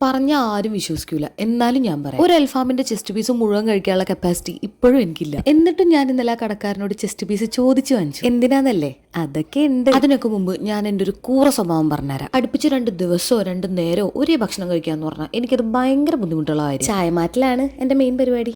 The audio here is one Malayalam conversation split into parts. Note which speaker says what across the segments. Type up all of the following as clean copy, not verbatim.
Speaker 1: പറഞ്ഞ ആരും വിശ്വസിക്കൂല. എന്നാലും ഞാൻ പറയാം, ഒരു അൽഫാമിന്റെ ചെസ്റ്റ് പീസ് മുഴുവൻ കഴിക്കാനുള്ള കപ്പാസിറ്റി ഇപ്പോഴും എനിക്കില്ല. എന്നിട്ടും ഞാൻ ഇന്നലെ ആ കടക്കാരനോട് ചെസ്റ്റ് പീസ് ചോദിച്ചു വാങ്ങിച്ചു. എന്തിനാന്നല്ലേ? അതൊക്കെ ഉണ്ട്. അതിനൊക്കെ മുമ്പ് ഞാൻ എന്റെ ഒരു കൂറ സ്വഭാവം പറഞ്ഞുതരാം. അടുപ്പിച്ച് 2 ദിവസമോ 2 നേരമോ ഒരേ ഭക്ഷണം കഴിക്കാന്ന് പറഞ്ഞാൽ എനിക്കത് ഭയങ്കര ബുദ്ധിമുട്ടുള്ള കാര്യം. ചായ മാറ്റലാണ് എന്റെ മെയിൻ പരിപാടി.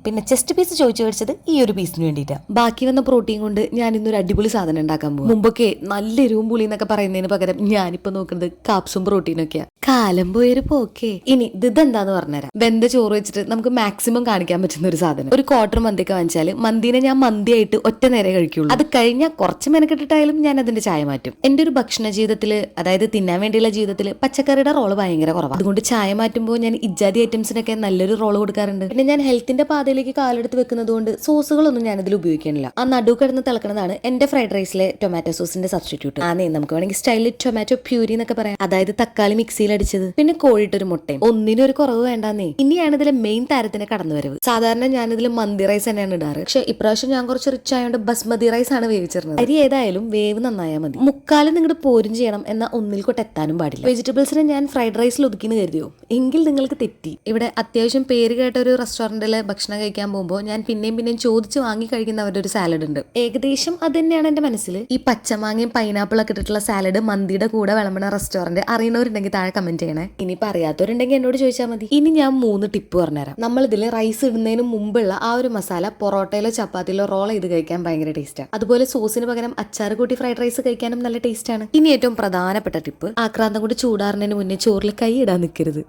Speaker 1: പിന്നെ ചെസ്റ്റ് പീസ് ചോദിച്ചു മേടിച്ചത് ഈ ഒരു പീസിന് വേണ്ടിയിട്ടാണ്. ബാക്കി വന്ന പ്രോട്ടീൻ കൊണ്ട് ഞാൻ ഇന്നൊരു അടിപൊളി സാധനം ഉണ്ടാക്കാൻ പോകും. മുമ്പൊക്കെ നല്ല എരിവും പുളി എന്നൊക്കെ പറയുന്നതിന് പകരം ഞാനിപ്പോ നോക്കുന്നത് കാപ്സും പ്രോട്ടീനൊക്കെയാ. കാലം പോയൊരു പോക്കേ. ഇനി ഇതെന്താന്ന് പറഞ്ഞുതരാം. വെന്ത ചോറ് വെച്ചിട്ട് നമുക്ക് മാക്സിമം കാണിക്കാൻ പറ്റുന്ന ഒരു സാധനം. ഒരു ക്വാർട്ടർ മന്തിയൊക്കെ വാങ്ങിച്ചാല് മന്തിനെ ഞാൻ മന്തിയായിട്ട് ഒറ്റ നേരെ കഴിക്കുള്ളൂ. അത് കഴിഞ്ഞാൽ കുറച്ച് മെനക്കെട്ടിട്ടായാലും ഞാൻ അതിന്റെ ചായ മാറ്റും. എന്റെ ഒരു ഭക്ഷണ ജീവിതത്തില്, അതായത് തിന്നാൻ വേണ്ടിയുള്ള ജീവിതത്തില് പച്ചക്കറിയുടെ റോള് ഭയങ്കര കുറവാണ്. അതുകൊണ്ട് ചായ മാറ്റുമ്പോൾ ഞാൻ ഇജാതി ഐറ്റംസിനൊക്കെ നല്ലൊരു റോള് കൊടുക്കാറുണ്ട്. പിന്നെ ഞാൻ ഹെൽത്തിന്റെ പാതയിലേക്ക് കാലെടുത്ത് വെക്കുന്നത് കൊണ്ട് സോസുകളൊന്നും ഞാൻ ഇതിൽ ഉപയോഗിക്കാനില്ല. ആ നടു കിടന്ന് തിളക്കുന്നതാണ് എന്റെ ഫ്രൈഡ് റൈസിലെ ടൊമാറ്റോ സോസിന്റെ സബ്സ്റ്റിറ്റ്യൂട്ട്. നമുക്ക് വേണമെങ്കിൽ സ്റ്റൈലിൽ ടൊമാറ്റോ പ്യൂരി എന്നൊക്കെ പറയാം. അതായത് തക്കാളി മിക്സിയിൽ അടിച്ചത്, പിന്നെ കോഴിട്ടൊരു മുട്ടയും. ഒന്നിനും ഒരു കുറവ് വേണ്ടാന്നേ. ഇനിയാണ് ഇതിലെ മെയിൻ താരത്തിന്റെ കടന്നുവരവ്. സാധാരണ ഞാൻ ഇതിൽ മന്തി റൈസ് തന്നെയാണ് ഇടാറ്. പക്ഷെ ഇപ്രാവശ്യം ഞാൻ കുറച്ച് റിച്ച് ആയതുകൊണ്ട് ബസ്മതി റൈസ് ആണ് വേവിച്ചിരുന്നത്. അരി ഏതായാലും വേവ് നന്നായാൽ മതി. മുക്കാലും നിങ്ങളുടെ പോരും ചെയ്യണം, എന്നാൽ ഒന്നിൽ കൊട്ട് എത്താനും പാടില്ല. വെജിറ്റബിൾസിനെ ഞാൻ ഫ്രൈഡ് റൈസിൽ ഒതുക്കിന്ന് കരുതിയോ? എങ്കിൽ നിങ്ങൾക്ക് തെറ്റി. ഇവിടെ അത്യാവശ്യം പേര് കേട്ട ഒരു റെസ്റ്റോറന്റിലെ ഭക്ഷണം കഴിക്കാൻ പോകുമ്പോൾ ഞാൻ പിന്നെയും ചോദിച്ച് വാങ്ങി കഴിക്കുന്നവരുടെ ഒരു സാലഡ് ഉണ്ട്. ഏകദേശം അത് തന്നെയാണ് എന്റെ മനസ്സിൽ. ഈ പച്ചമാങ്ങയും പൈനാപ്പിൾ ഒക്കെ ഇട്ടിട്ടുള്ള സാലഡ് മന്തിയുടെ കൂടെ വിളമ്പണ റെസ്റ്റോറന്റ് അറിയണവരുണ്ടെങ്കിൽ താഴെ കമന്റ് ചെയ്യണേ. ഇനി പറയാത്തവരുണ്ടെങ്കിൽ എന്നോട് ചോദിച്ചാൽ മതി. ഇനി ഞാൻ 3 ടിപ്പ് പറഞ്ഞുതരാം. നമ്മൾ ഇതിൽ റൈസ് ഇടുന്നതിന് മുമ്പുള്ള ആ ഒരു മസാല പൊറോട്ടയിലോ ചപ്പാത്തിയിലോ റോൾ ചെയ്ത് കഴിക്കാൻ ഭയങ്കര ടേസ്റ്റാണ്. അതുപോലെ സോസിന് പകരം അച്ചാർ കൂട്ടി ഫ്രൈഡ് റൈസ് കഴിക്കാനും നല്ല ടേസ്റ്റാണ്. ഇനി ഏറ്റവും പ്രധാനപ്പെട്ട ടിപ്പ്, ആക്രാന്തം കൊണ്ട് ചൂടാറുന്നതിന് മുന്നേ ചോറിൽ കൈ ഇടാൻ നിൽക്കരുത്.